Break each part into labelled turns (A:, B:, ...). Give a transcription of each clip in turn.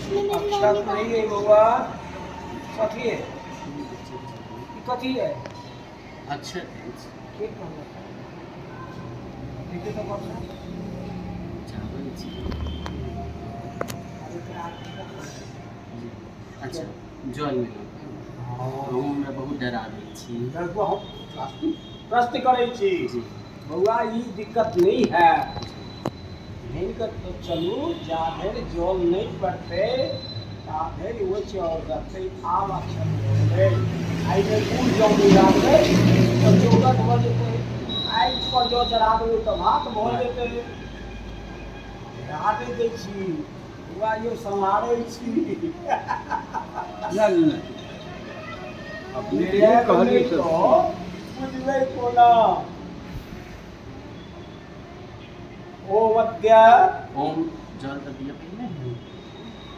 A: अक्षर नहीं है बउआ, कथी है? कथी है?
B: अच्छा
A: के कहला? देखे तो कौन सा?
B: चावल जी। अच्छा जल में हमरा बहुत डराबै छी।
A: देखो हम प्रश्न करै छी
B: जी
A: बउआ, ई दिक्कत नहीं है। हिनकर तो चलू जाधर जल नहीं पड़ते ताधर वो चौर करते आम अक्षर बोले आई में फूल जल याद है तो चौकट हो जेते आई पर जो चढ़ा दो तो भात हो जेते रात दे छी बउआ यो संहारै छी।
C: नहीं नहीं अपने
A: ये
C: कहली
A: तो
C: तो
A: बुझबै कोना। ओ मध्य
B: ओम जल तो दिया पहले।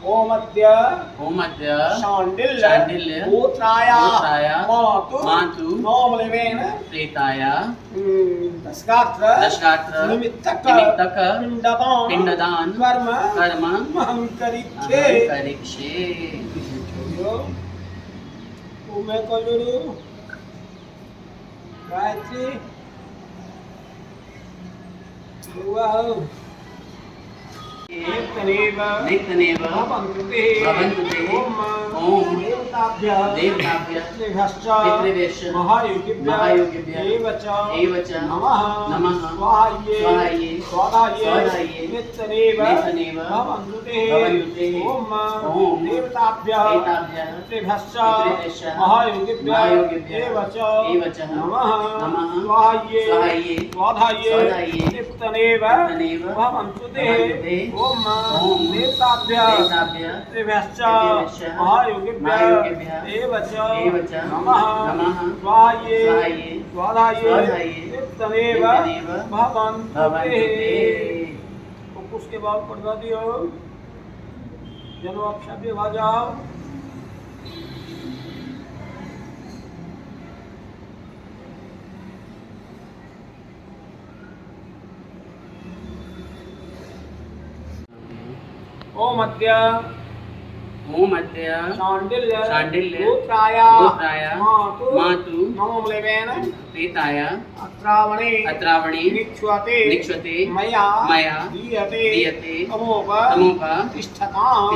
A: ओ मध्य
B: ओम मध्य
A: शांडिल्य
B: शांडिल्य
A: गोत्राया
B: गोत्राया
A: मातु नोमलेवेन
B: प्रेताया
A: दशगात्र
B: दशगात्र
A: निमित्तक
B: पिंडदान
A: कर्म
B: कर्म
A: महं करिष्ये।
B: करिष्ये।
A: तुम्हें कलुरु गायत्री वाह नित्यनेव भवन्तु ते ओम देवताभ्यः पितृभ्यश्च महायोगिभ्यः एव च नमः स्वाहायै स्वाधायै नित्यनेव भवन्तु ते ओम देवताभ्यः पितृभ्यश्च महायोगिभ्यः एव च नमः स्वाहायै स्वाधायै नित्यनेव भवन्तु ते ओम देवताभ्यः पितृभ्यश्च महायोगिभ्यः एव च नमः स्वाहायै स्वाधायै नित्यनेव भवन्तु ते। उसके बाद पढ़वा दियो जनो आप शब्द भा जाओ। ओ मध्य शांडिल्य गोत्राया मातु नोमलेवेन
B: प्रेताया
A: अत्रावणे निक्ष्वते मया दीयते अमोघ तिष्ठताम्।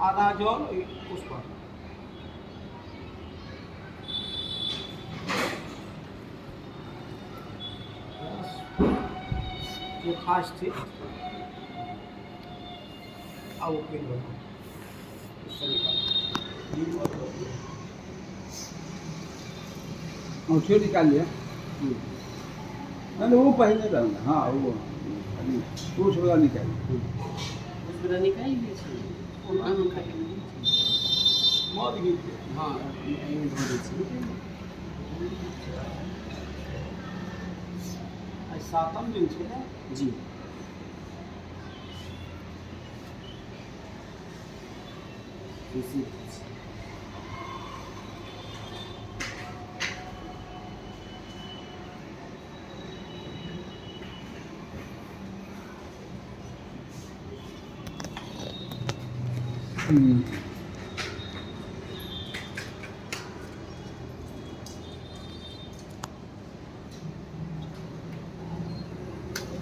A: आधा जल पुष्प जो खास थे आओ पिन
C: औंठियों निकाल लिया। मैंने वो पहले रहूँगा हाँ वो अभी कुछ वाला निकालिए।
B: उस वाला निकाल लीजिए। हम खाएंगे।
A: मौत गई
B: हाँ ये धो दीजिए।
A: सातम दिन छे ना
B: जी इसी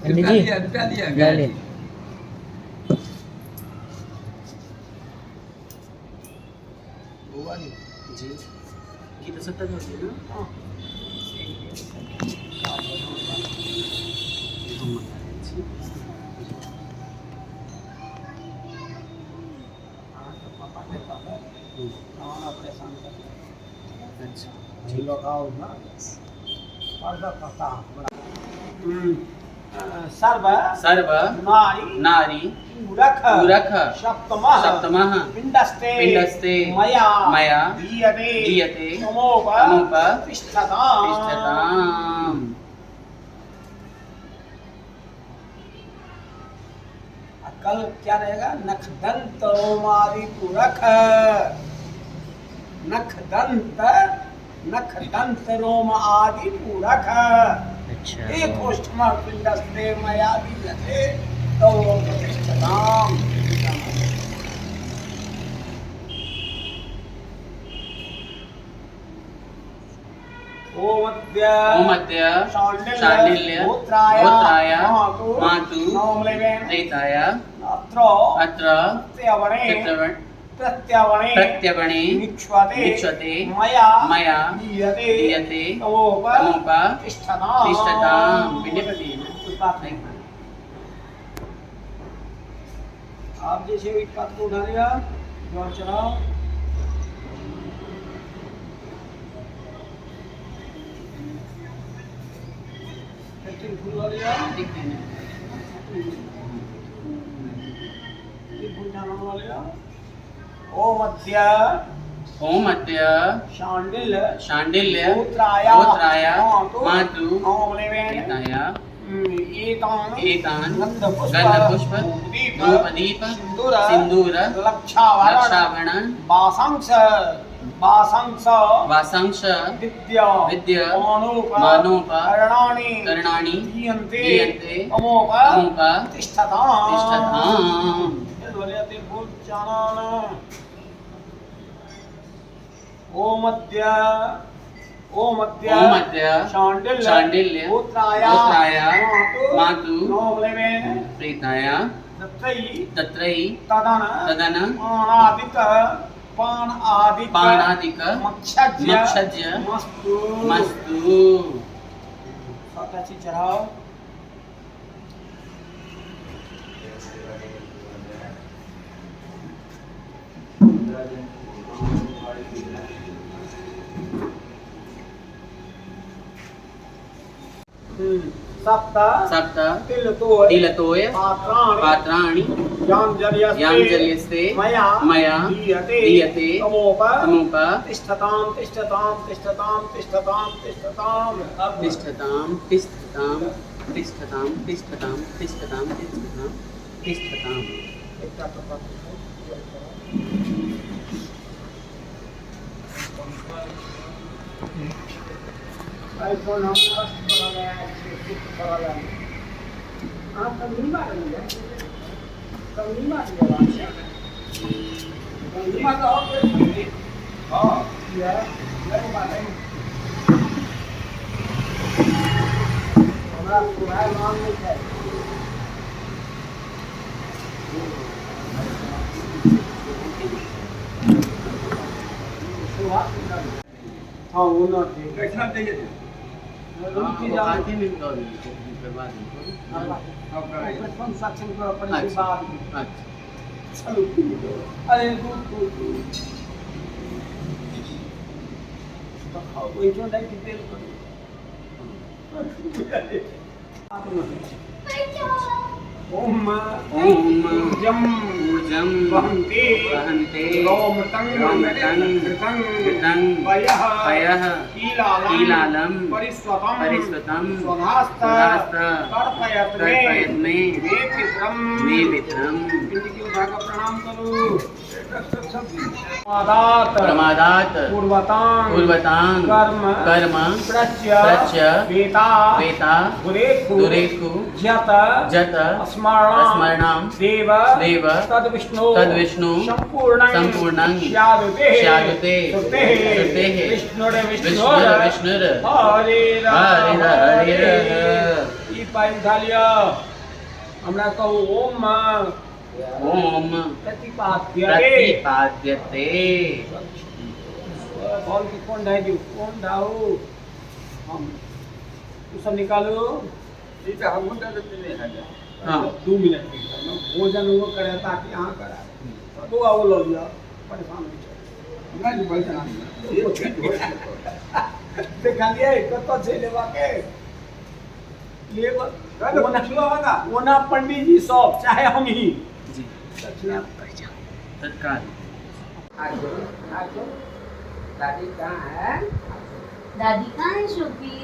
C: रुपया लिया
B: जी की तो 70 होती है ना। हम मंगा रहे छी।
A: ऑपरेशन
B: अच्छा
A: जी लगाओ ना पर्दा पता सर्व नारी पूरक सप्तमः पिंडस्ते मया दीयते अमोघ तिष्ठताम्। कल क्या रहेगा? नखदंत रोमादि पूरक नखदंत रोम आदि पूरक
B: अच्छा
A: एकोष्ठमा पिण्डस्ते मया दीयते तो प्रतिष्ठताम्। ओमद्य शाण्डिल्य गोत्राय मातु
B: प्रेताय
A: अत्र प्रत्यवणे
B: प्रत्यवणे
A: निक्ष्वते मया दीयते
B: तिष्ठताम्।
A: आप जैसे एक पद को उठा लिया जोर चलाओ। फूल वाले
B: ओम अद्य शाण्डिल्य
A: गोत्राय
B: मातु प्रेताय एतान् गन्धपुष्प धूपदीप सिन्दूर लक्षाभरण वासांश विद्य मानोप करणानि दीयन्ते अमोप तिष्ठताम्।
A: ओमद्य
B: शाण्डिल्य गोत्राय मातु प्रेताय तत्रै तदन पाणादिक मक्षज्य मस्तु।
A: चढ़ाओ। सप्त
B: तिलतोय पात्राणि याञ्जल्यस्ते मया दीयते अमोप
A: तिष्ठताम्। iPhone हम फर्स्ट वाला है, फिफ्थ वाला है। आप कमी मार लिया, कमी मार लिया। कमी मार तो और कोई हाँ ये नहीं मारे। हमारा पूरा नाम नहीं है। हाँ वो ना
C: कैसा चाहिए
A: साक्षर को अपने के बाद चलो अरे कोई जो नहीं कितने ओम जम वहन्ते रोमतं घृतं पयः कीलालं परिस्वतं स्वधास्त तर्पयत में मे पितरम्। इनकी उठा कर प्रणाम करो। प्रमादात पूर्वतां कर्म प्रच्य वेता दुरेखु जत स्मरणां देव तद्विष्णु संपूर्णं स्यादुते विष्णुर हरे ई पाई उठा लिया। हमरा कहो ओम प्रतिपाद्यते। बॉल की कौन ढाई कौन ढाओ हम तू सब निकालो।
C: ठीक है हम मुद्दा तो नहीं है।
A: हाँ 2 मिनट भोजन वो करे ताकि यहाँ करा तो आओ लो लिया परेशान
C: नहीं पैसा नहीं
A: देखा लिया कत से लेवा के लेवा वो ना पंडित जी सब चाहे हम ही
B: जी
A: दक्षिणा
B: तत्काल।
A: दादी कहाँ है?
D: दादी कहाँ है शोभी?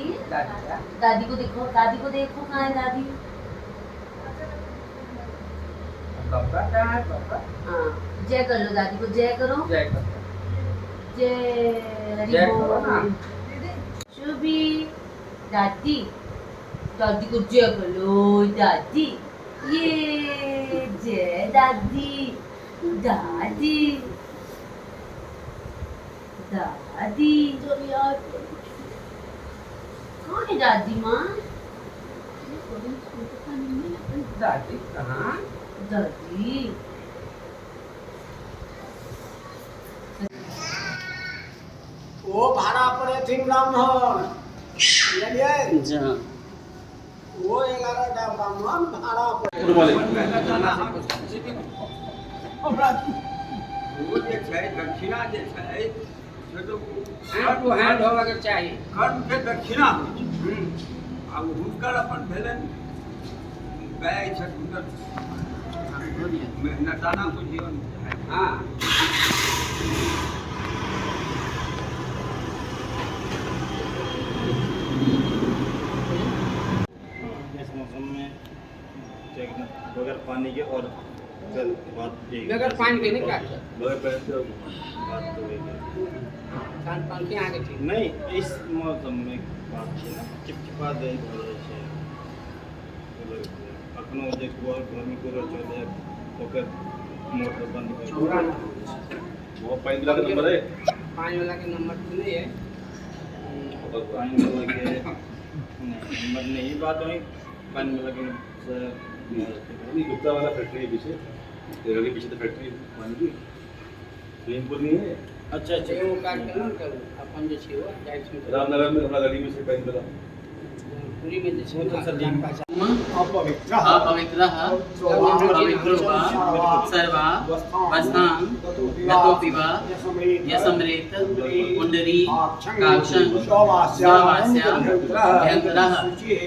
D: दादी को देखो कहाँ है दादी?
A: पापा कहाँ है पापा?
D: हाँ जय कर लो दादी को, जय करो।
A: जय
D: हरि बोल। शोभी दादी दादी को जय बोलो दादी। ये जय दादी दादी दादी। कौन है दादी माँ?
A: दादी कहाँ?
D: दादी
A: वो भाड़ा पड़े थी ब्राह्मण, बुझलियै?
B: जा
A: वो 11टा ब्राह्मण भाड़ा पड़े।
C: वो जे छै दक्षिणा जे छै से तो
A: हैंड टू हैंड होबे के चाही।
C: कर्म के दक्षिणा होइ छै। आ हुनकर अपन भेलनि व्यय छै, हुनकर मेहनताना को जीवन है।
A: हाँ
E: इस मौसम में बगैर पानी के और चल बात यही
A: बगैर पानी के नहीं क्या छै?
E: बगैर पानी के बात तो यही है।
A: खान पान के आगे ठीक
E: नहीं इस मौसम में बात छै ना चिपचिपा दे भऽ जाइ छै। अखनो जे गर्मी कूलर चले ओकर मोटर बंद कर
A: छोड़ा ना।
E: वो पानी वाला नंबर है
A: पानी वाला के नंबर तो नहीं है।
E: और पानी वाला के नंबर नहीं बात हुई पानी वाला के
F: नहीं गुप्ता वाला फैक्ट्री है पीछे, तेरे के पीछे तो फैक्ट्री पानी की स्विमिंग पूल नहीं है।
E: अच्छा अच्छा
A: वो काट के ना करू अपन जे छै वो डायरेक्ट में
F: रामनगर में हमारा गली में से पानी वाला
A: पूरी में जे छै
E: वो तो सर जी।
A: अपवित्र
B: अपवित्रः पवित्रो वा सर्वा वस्तां गतोऽपि वा यसमृत पुण्डरी काक्षं स्वावास्याभ्यन्तरः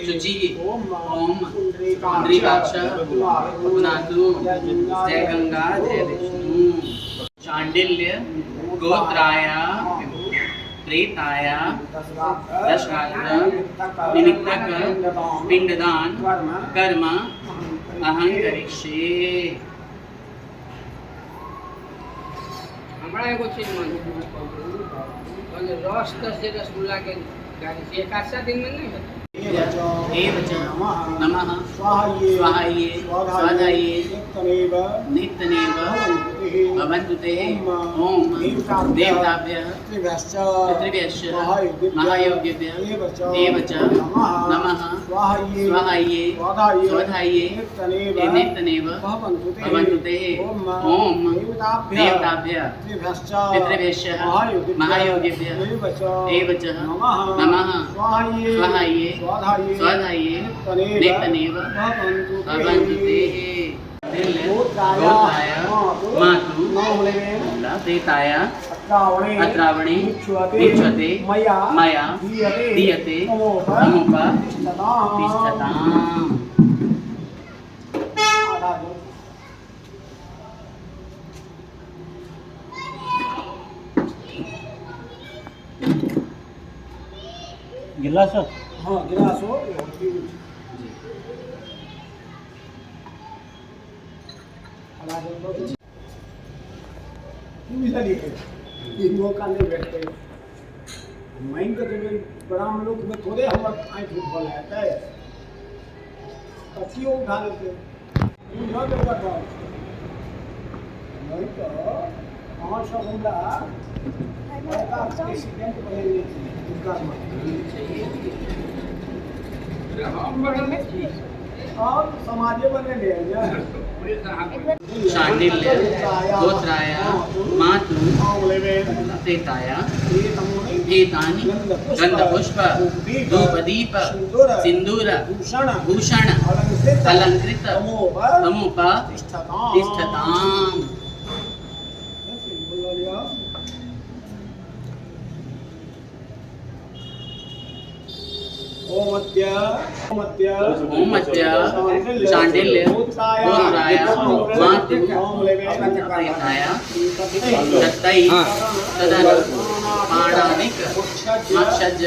B: शुचिः ॐ पुण्डरीकाक्षः पुनातु जय गंगा जय विष्णु। चांडिल्य गोत्राय प्रेताय दशरात्र निमित्तक पिंडदान कर्म अहं करिष्ये।
A: हमरा एगो चीज मान रस दस जे रसगुल्ला के गाड़ी से एक आध दिन में नहीं होता।
B: देव च नमः स्वाहाये स्वाधाये नित्यनेव भवन्तु ते ॐ देवताभ्यः पितृभ्यश्च महायोगिभ्यः देव च नमः स्वाहाये स्वाधाये नित्यनेव भवन्तु ते ॐ देवताभ्यः पितृभ्यश्च महायोगिभ्यः देव च नमः स्वाहाये स्वाधाये नित्यनेव भवन्तु ते। गोत्राय मातु प्रेताय अत्रावणे विच्यते मया दीयते तमुपतिष्ठताम्।
E: गिलास
A: हाँ गिलास हो मौका नहीं बैठते माइन के जब बड़ा लोग में थोड़े हम आँख उठा लेते कचियो उठा लेते न देगा था नहीं तो 500 गुंडा प्रेसिडेंट बनेंगे और समाजे बनेंगे
B: शांडिल्य गोत्राय मातु प्रेताय एतानि गन्धपुष्प धूपदीप सिन्दूर भूषण अलंकृत तमुपतिष्ठताम्।
A: ओम मध्य
B: शांडिल्य गोत्राय मातु प्रेताय दत्तै तदनु पाणानिक मक्षज